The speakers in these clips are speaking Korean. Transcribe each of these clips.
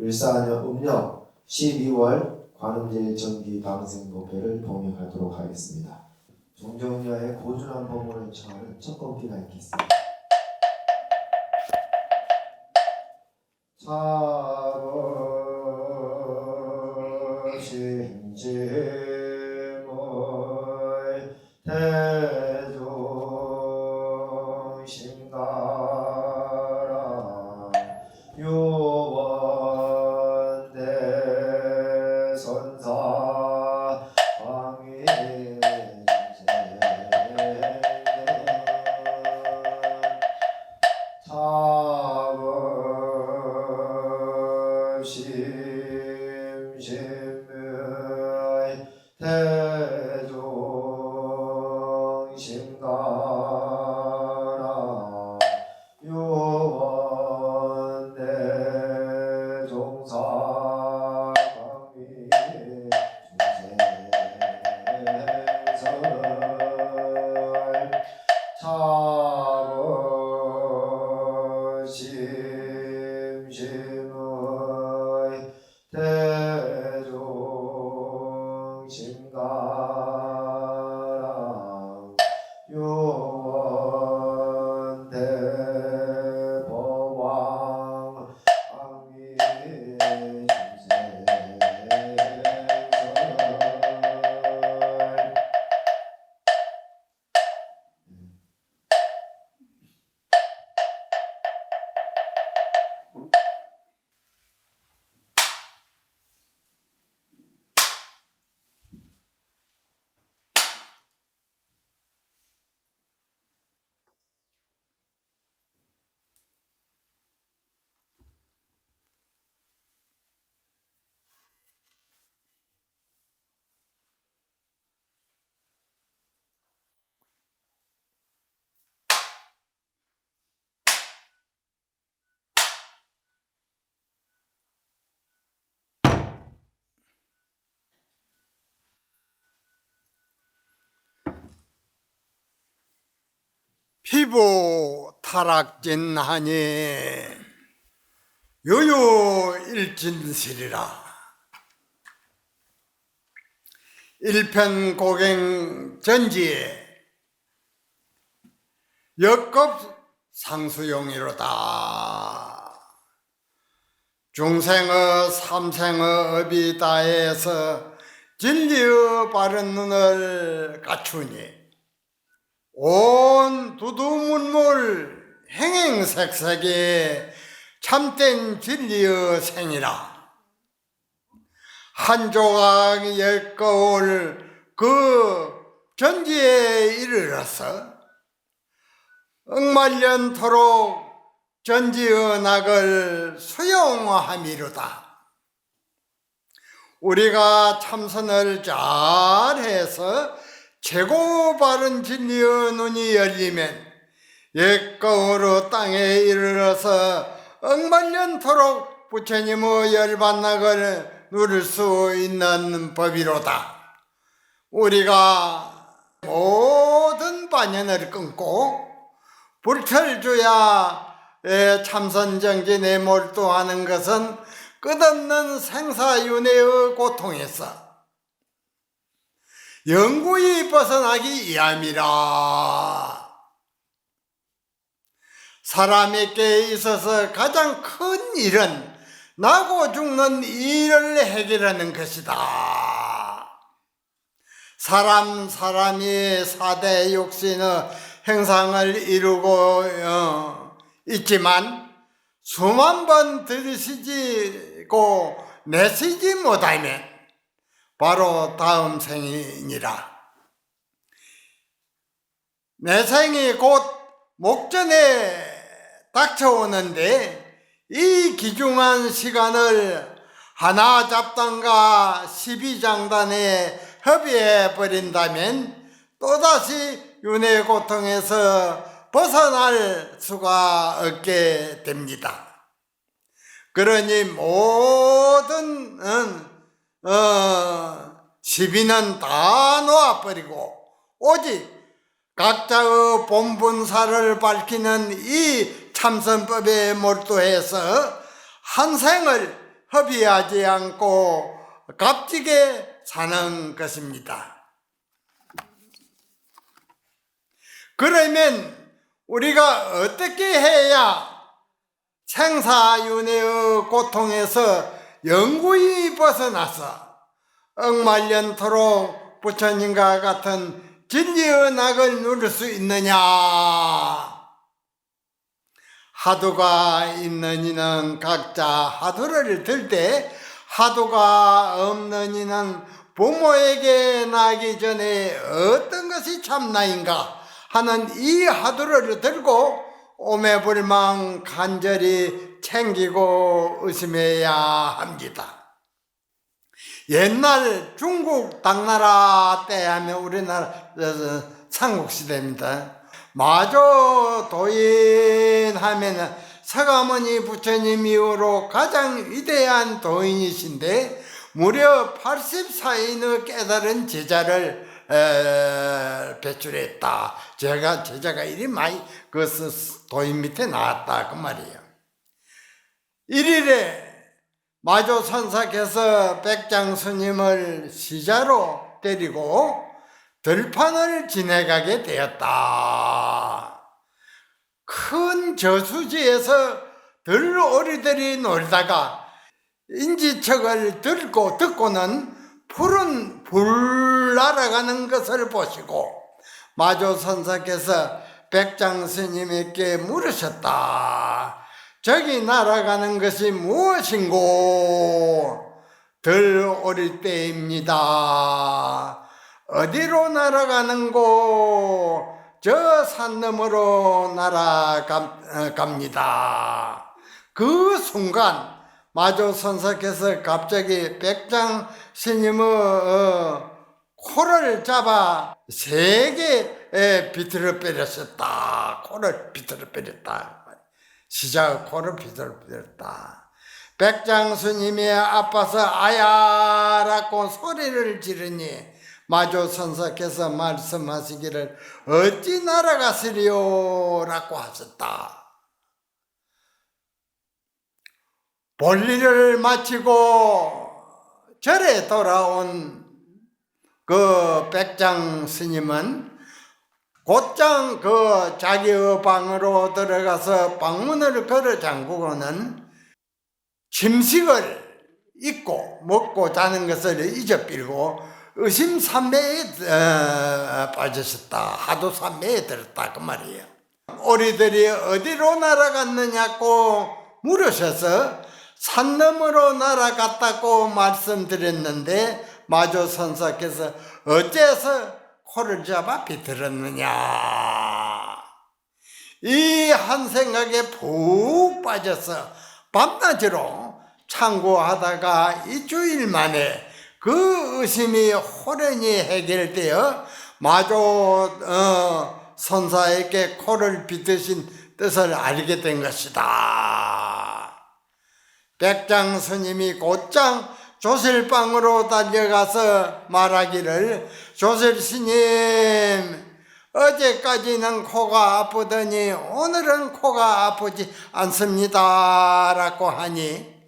을사년 음력 12월 관음제일 정기 방생법회를 봉행하도록 하겠습니다. 종정녀의 고준한 법문을 청하는 첫 곡기가 있겠습니다. 자부심심의 대종신가라 유원대선사 광위제 자부심심의 대종신가라 유원대종사 광위중생설 자부심심의 대종신가라 유원대법왕 광위중생설 피부 타락진하니 요요일진실이라 일편고갱 전지에 역급 상수용이로다. 중생의 삼생의 업이 다해서 진리의 바른 눈을 갖추니 온 두두문물 행행색색에 참된 진리의 생이라. 한 조각 옛거울 그 전지에 이르러서 억만년토록 전지의 낙을 수용함이로다. 우리가 참선을 잘해서 최고 바른 진리의 눈이 열리면 옛거울의 땅에 이르러서 억만년토록 부처님의 열반낙을 누릴 수 있는 법이로다. 우리가 모든 반연을 끊고 불철주야의 참선정진에 몰두하는 것은 끝없는 생사윤회의 고통에서 영구히 벗어나기 위함이라. 사람에게 있어서 가장 큰 일은 나고 죽는 일을 해결하는 것이다. 사람이 사대 육신의 행상을 이루고 있지만 수만 번 들으시고 내쉬지 못하면 바로 다음 생이니라. 내 생이 곧 목전에 닥쳐오는데 이 귀중한 시간을 하나 잡단과 12장단에 협의해 버린다면 또다시 윤회 고통에서 벗어날 수가 없게 됩니다. 그러니 모든 시비는 다 놓아버리고 오직 각자의 본분사를 밝히는 이 참선법에 몰두해서 한 생을 허비하지 않고 값지게 사는 것입니다. 그러면 우리가 어떻게 해야 생사윤회의 고통에서 영구히 벗어나서 억말년토록 부처님과 같은 진리의 낙을 누릴 수 있느냐? 하도가 있는 이는 각자 하도를 들 때 하도가 없는 이는 부모에게 나기 전에 어떤 것이 참나인가 하는 이 하도를 들고 오매불망 간절히 챙기고 의심해야 합니다. 옛날 중국 당나라 때 하면 우리나라 삼국시대입니다. 마조 도인 하면 서가모니 부처님 이후로 가장 위대한 도인이신데 무려 84인의 깨달은 제자를 배출했다. 제자가 이리 많이 그 도인 밑에 나왔다 그 말이에요. 일일에 마조 선사께서 백장 스님을 시자로 데리고 들판을 지나가게 되었다. 큰 저수지에서 들오리들이 놀다가 인지척을 듣고는 푸른 불 날아가는 것을 보시고 마조 선사께서 백장 스님에게 물으셨다. 저기 날아가는 것이 무엇인고? 들오릴 때입니다. 어디로 날아가는고? 저 산 너머로 날아갑니다. 그 순간 마조 선사께서 갑자기 백장 스님의 코를 잡아 세게 비틀어 빼렸었다. 코를 비틀어 빼렸다. 시자의 코를 비틀어 빼렸다. 백장 스님이 아파서 아야라고 소리를 지르니 마조 선사께서 말씀하시기를 어찌 날아가시리요? 라고 하셨다. 볼일을 마치고 절에 돌아온 그 백장 스님은 곧장 그 자기의 방으로 들어가서 방문을 걸어 잠그고는 침식을 잊고 먹고 자는 것을 잊어버리고 의심산매에 빠졌었다. 하도 산매에 들었다 그 말이에요. 오리들이 어디로 날아갔느냐고 물으셔서 산 너머로 날아갔다고 말씀드렸는데 마조 선사께서 어째서 코를 잡아 비틀었느냐. 이 한 생각에 푹 빠져서 밤낮으로 참고하다가 일주일 만에 그 의심이 호련히 해결되어 마조 선사에게 코를 비트신 뜻을 알게 된 것이다. 백장 스님이 곧장 조실방으로 달려가서 말하기를 조실스님 어제까지는 코가 아프더니 오늘은 코가 아프지 않습니다 라고 하니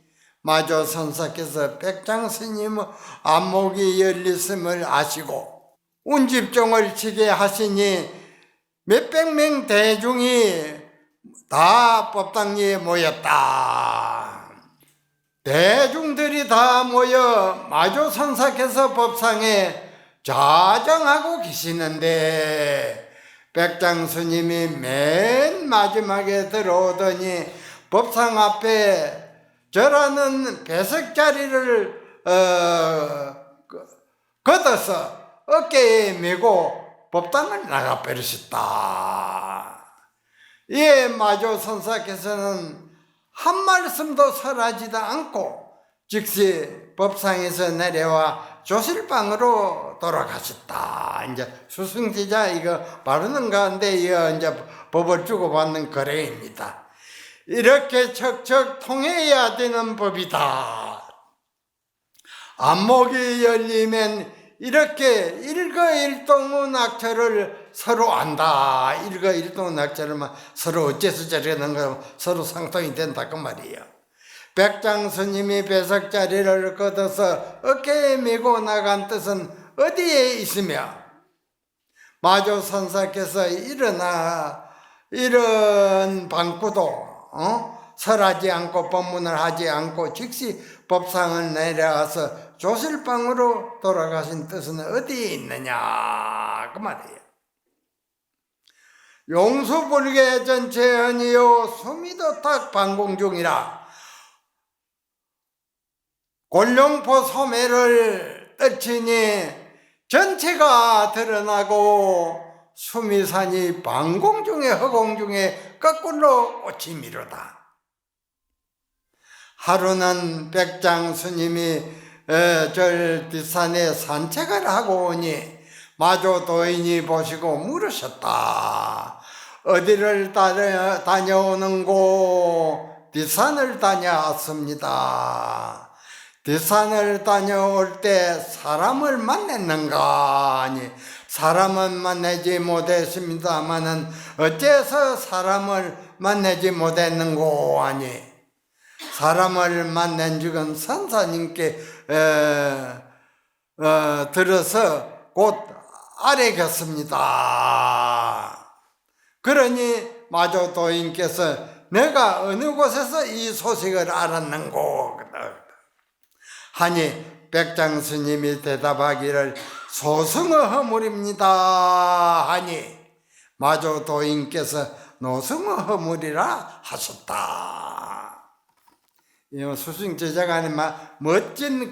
마조 선사께서 백장 스님의 안목이 열렸음을 아시고 운집종을 치게 하시니 몇백 명 대중이 다 법당리에 모였다. 대중들이 다 모여 마조 선사께서 법상에 좌정하고 계시는데 백장 스님이 맨 마지막에 들어오더니 법상 앞에 절하는 배석자리를 걷어서 어깨에 메고 법당을 나가버리셨다. 이에 마조 선사께서는 한 말씀도 설하지도 않고 즉시 법상에서 내려와 조실방으로 돌아가셨다. 이제 수승지자 이거 바르는 가운데 이제 법을 주고받는 거래입니다. 이렇게 척척 통해야 되는 법이다. 안목이 열리면 이렇게 일거일동의 낙처를 서로 안다. 일거일동의 낙처를 서로 어째서 저러는 거 서로 상통이 된다 그 말이에요. 백장 스님이 배석자리를 걷어서 어깨에 메고 나간 뜻은 어디에 있으며 마조 선사께서 일어나 이런 방구도 설하지 않고 법문을 하지 않고 즉시 법상을 내려와서 조실방으로 돌아가신 뜻은 어디에 있느냐 그 말이에요. 용수불계 전체언이요 수미도탁 방공중이라 골룡포 소매를 떨치니 전체가 드러나고 수미산이 방공중에 허공중에 거꾸로 꽂히미로다. 하루는 백장 스님이 절 뒷산에 산책을 하고 오니 마조 도인이 보시고 물으셨다. 어디를 다녀오는고? 뒷산을 다녀왔습니다. 뒷산을 다녀올 때 사람을 만났는가? 아니, 사람은 만나지 못했습니다마는 어째서 사람을 만나지 못했는고? 아니, 사람을 만난 적은 선사님께 들어서 곧 알아겠습니다. 그러니 마조 도인께서 내가 어느 곳에서 이 소식을 알았는고 하니 백장 스님이 대답하기를 소승어 허물입니다 하니 마조 도인께서 노승어 허물이라 하셨다. 수승 제자간에 멋진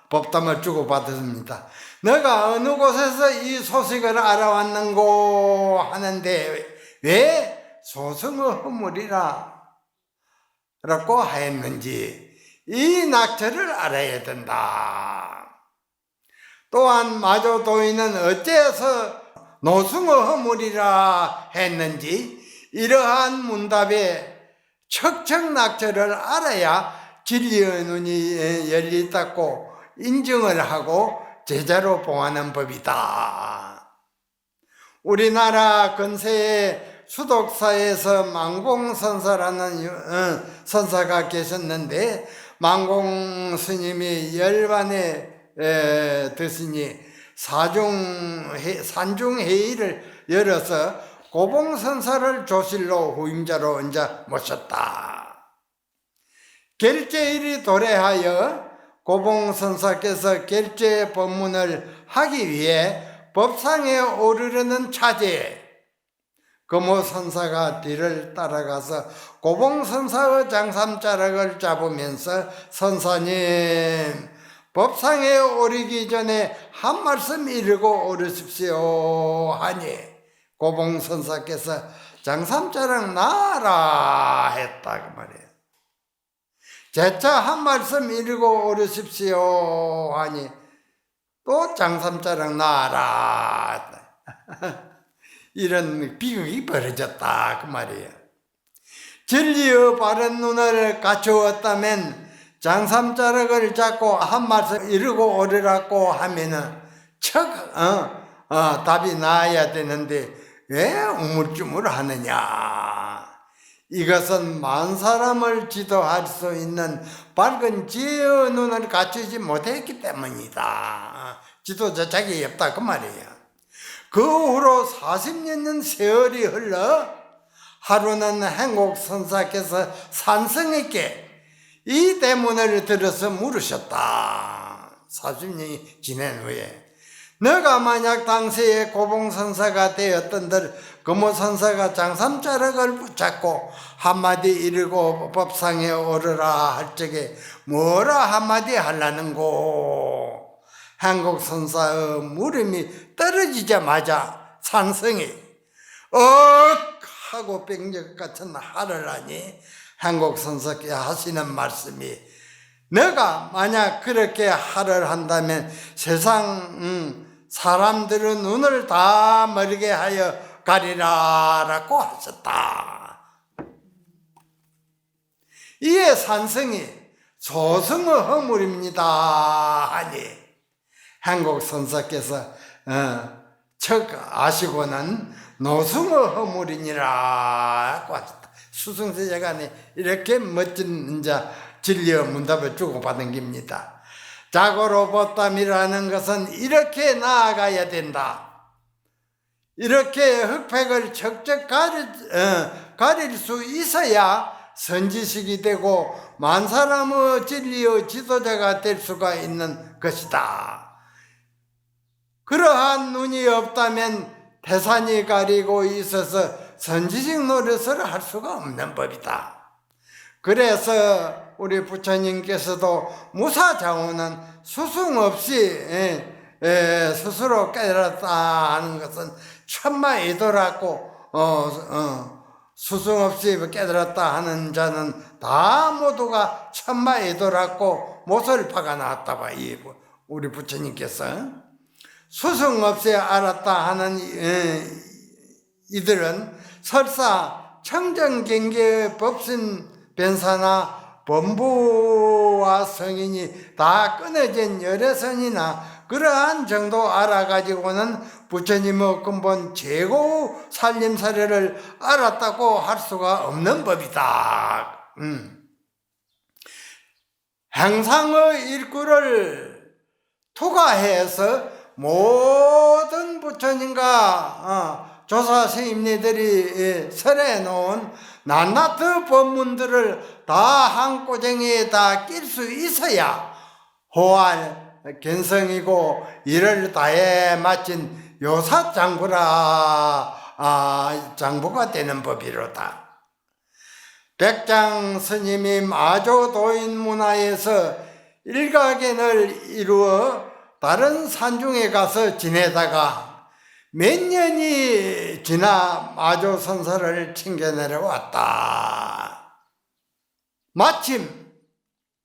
법담을 주고받았습니다. 너가 어느 곳에서 이 소식을 알아왔는고 하는데 왜 소승어 허물이라 라고 하였는지 이 낙처를 알아야 된다. 또한 마조 도인은 어째서 노승어 허물이라 했는지 이러한 문답에 척척 낙처를 알아야 진리의 눈이 열리닫고 인정을 하고 제자로 봉하는 법이다. 우리나라 근세의 수독사에서 망공선사라는 선사가 계셨는데 망공 스님이 열반에 드시니 산중회의를 열어서 고봉선사를 조실로 후임자로 얹어 모셨다. 결제일이 도래하여 고봉선사께서 결제 법문을 하기 위해 법상에 오르려는 차제에 금호선사가 뒤를 따라가서 고봉선사의 장삼자락을 잡으면서 선사님 법상에 오르기 전에 한 말씀 이르고 오르십시오 하니 고봉선사께서 장삼자락 놔라 했다 그 말이에요. 재차 한 말씀 이르고 오르십시오 하니 또 장삼자락 놔라 이런 비극이 벌어졌다 그 말이에요. 진리의 바른 눈을 갖추었다면 장삼자락을 잡고 한 말씀 이르고 오르라고 하면은 답이 나와야 되는데 왜 우물쭈물 하느냐. 이것은 만 사람을 지도할 수 있는 밝은 지혜의 눈을 갖추지 못했기 때문이다. 지도자 자격이 없다 그 말이에요. 그 후로 40년 세월이 흘러 하루는 행곡선사께서 산성에게 이 대문을 들어서 물으셨다. 40년이 지난 후에 너가 만약 당시에 고봉선사가 되었던들 금호선사가 장삼자락을 붙잡고 한마디 이르고 법상에 오르라 할 적에 뭐라 한마디 하려는고. 행곡선사의 물음이 떨어지자마자 산성이 하고 병적 같은 화를 하니 행곡선사께 하시는 말씀이 너가 만약 그렇게 화를 한다면 세상 사람들의 눈을 다 멀게 하여 가리라 라고 하셨다. 이에 산성이 소승의 허물입니다 하니 행곡선사께서 척 아시고는 노승의 허물이니라 하고 하셨다. 수승세자간에 이렇게 멋진 진리의 문답을 주고받은 겁니다. 자고로 보담이라는 것은 이렇게 나아가야 된다. 이렇게 흑백을 척척 가릴 수 있어야 선지식이 되고 만사람의 진리의 지도자가 될 수가 있는 것이다. 그러한 눈이 없다면 태산이 가리고 있어서 선지식 노릇을 할 수가 없는 법이다. 그래서 우리 부처님께서도 무사자원은 수승 없이 스스로 깨달았다 하는 것은 천마이도라고 수승 없이 깨달았다 하는 자는 다 모두가 천마이도라고 못을 박아 나왔다고 우리 부처님께서 수승 없이 알았다 하는 이들은 설사 청정경계의 법신 변사나 범부와 성인이 다 끊어진 열애선이나 그러한 정도 알아가지고는 부처님의 근본 최고 살림사례를 알았다고 할 수가 없는 법이다. 행상의 일구를 투과해서 모든 부처님과 조사 스님네들이 설해 놓은 낱낱의 법문들을 다 한 꼬쟁이에 다 낄 수 있어야 호할 견성이고 이를 다해 마친 요사장부라 장부가 되는 법이로다. 백장 스님이 마조도인 문화에서 일가견을 이루어 다른 산중에 가서 지내다가 몇 년이 지나 마조선사를 챙겨 내려왔다. 마침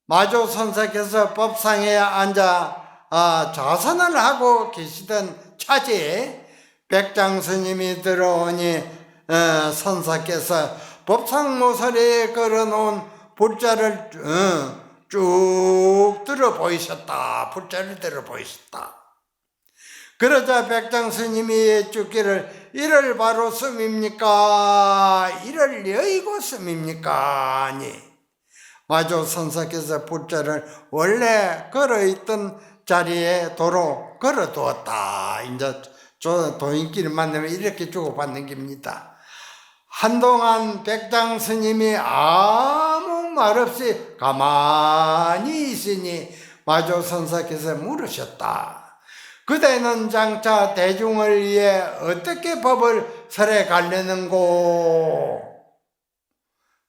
마조선사께서 법상에 앉아 좌선을 하고 계시던 차제에 백장스님이 들어오니 선사께서 법상모서리에 걸어놓은 불자를 쭉 들어 보이셨다. 불자를 들어 보이셨다. 그러자 백장스님이 죽기를 이를 바로 씀입니까? 이를 여의고 씀입니까? 아니 마조선사께서 불자를 원래 걸어있던 자리에 도로 걸어두었다. 이제 도인끼리 만나면 이렇게 주고받는 겁니다. 한동안 백장스님이 아무 말 없이 가만히 있으니 마조선사께서 물으셨다. 그대는 장차 대중을 위해 어떻게 법을 설해 가려는고?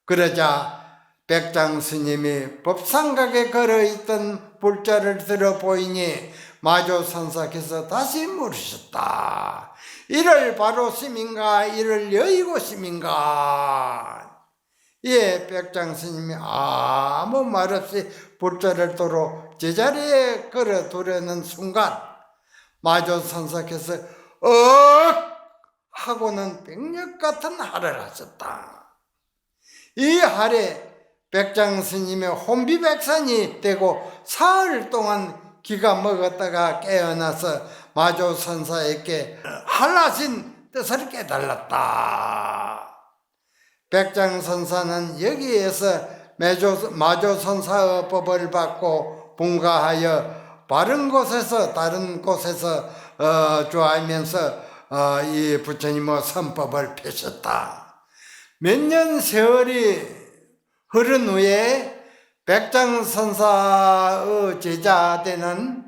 그러자 백장스님이 법상각에 걸어있던 불자를 들어 보이니 마조선사께서 다시 물으셨다. 이를 바로 심인가? 이를 여의고 심인가? 예, 백장스님이 아무 말 없이 불자를 도로 제자리에 걸어두려는 순간 마조선사께서 하고는 백력 같은 할을 하셨다. 이 할에 백장스님의 혼비백산이 되고 사흘 동안 기가 먹었다가 깨어나서 마조선사에게 할라신 뜻을 깨달았다. 백장선사는 여기에서 마조선사의 법을 받고 분가하여 바른 곳에서 다른 곳에서 주하면서 이 부처님의 선법을 펴셨다. 몇 년 세월이 흐른 후에 백장선사의 제자 되는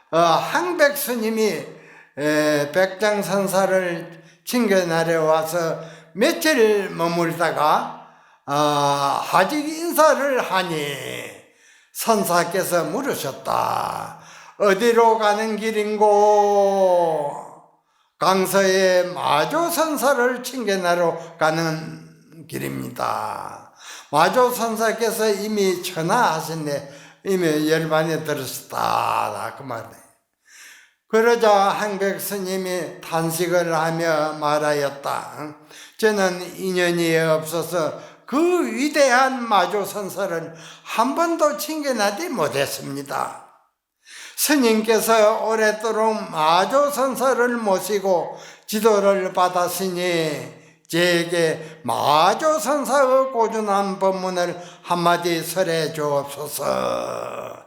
항백스님이 백장선사를 챙겨 내려와서 며칠 머물다가 하직 인사를 하니 선사께서 물으셨다. 어디로 가는 길인고? 강서에 마조선사를 챙겨내러 가는 길입니다. 마조선사께서 이미 천하하셨네. 이미 열반에 들으셨다. 그 말이에요. 그러자 항백스님이 탄식을 하며 말하였다. 저는 인연이 없어서 그 위대한 마조선사를 한 번도 챙겨나지 못했습니다. 스님께서 오랫도록 마조선사를 모시고 지도를 받았으니 제게 마조선사의 고준한 법문을 한마디 설해 주옵소서.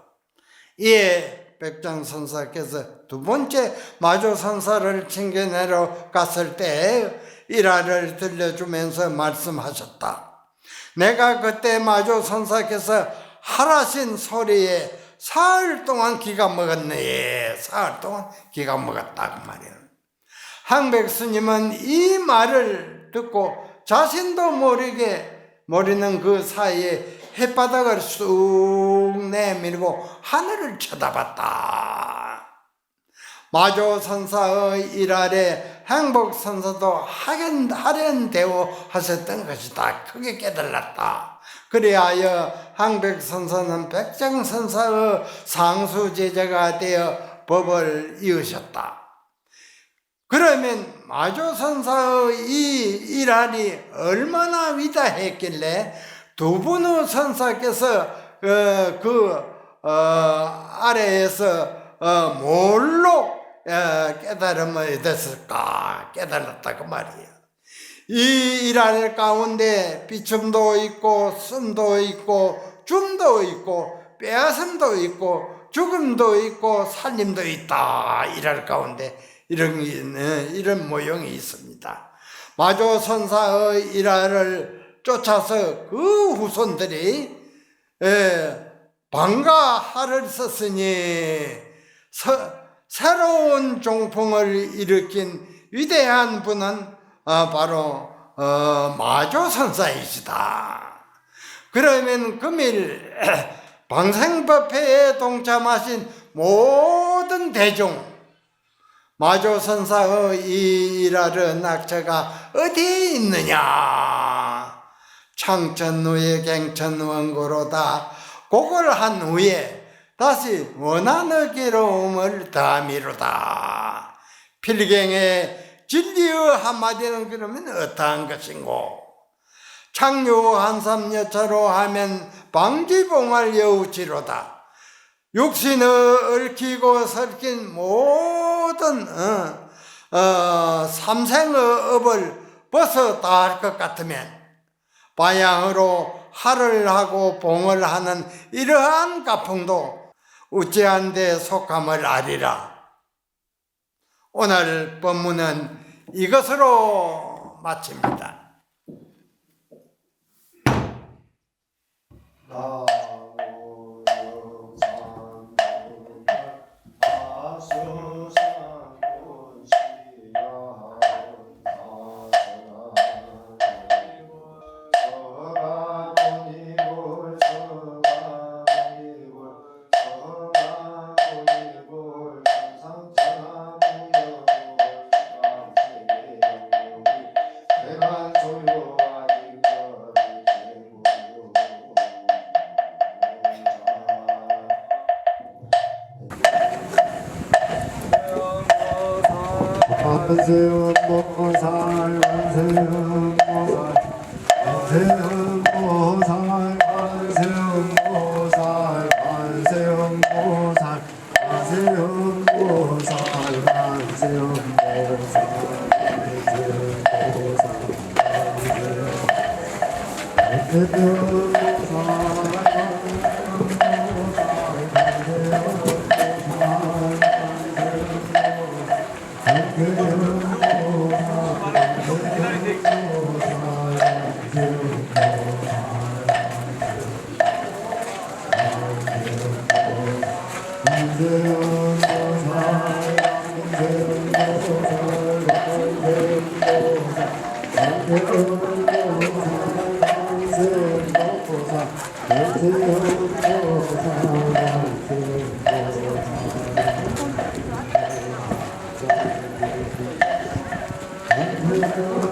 이에 백장선사께서 두 번째 마조선사를 챙겨내러 갔을 때 일화를 들려주면서 말씀하셨다. 내가 그때 마조선사께서 하라신 소리에 사흘 동안 기가 먹었네. 사흘 동안 기가 먹었다 그 말이에요. 항백 스님은 이 말을 듣고 자신도 모르는 그 사이에 햇바닥을 쑥 내밀고 하늘을 쳐다봤다. 마조선사의 일할에 행복선사도 할연대오 하셨던 것이다. 크게 깨달았다. 그리하여 항백선사는 백장선사의 상수제자가 되어 법을 이으셨다. 그러면 마조선사의 이 일할이 얼마나 위대했길래 두 분의 선사께서 아래에서 뭘로 깨달음을 얻었을까? 깨달았다 그 말이에요. 이 일할 가운데 비춤도 있고 숨도 있고 줌도 있고 빼앗음도 있고 죽음도 있고 살림도 있다. 일할 가운데 이런 모형이 있습니다. 마조선사의 일할을 쫓아서 그 후손들이 방과 하를 썼으니 새로운 종풍을 일으킨 위대한 분은 바로 마조선사이시다. 그러면 금일 방생법회에 동참하신 모든 대중, 마조선사의 이 일할의 낙처가 어디에 있느냐? 창천후에 갱천원고로다. 그걸 한 후에 다시 원한의 괴로움을 더미로다. 필경의 진리의 한마디는 그러면 어떠한 것인고? 창유 한삼여차로 하면 방지봉할 여우치로다. 육신의 얽히고 설킨 모든 삼생의 업을 벗어 다 할 것 같으면 바양으로 할을 하고 봉을 하는 이러한 가풍도 우째한데 속함을 아리라. 오늘 법문은 이것으로 마칩니다. 관세음보살 관세음보살 관세음보살 관세음보살 관세음보살 관세음보살 네.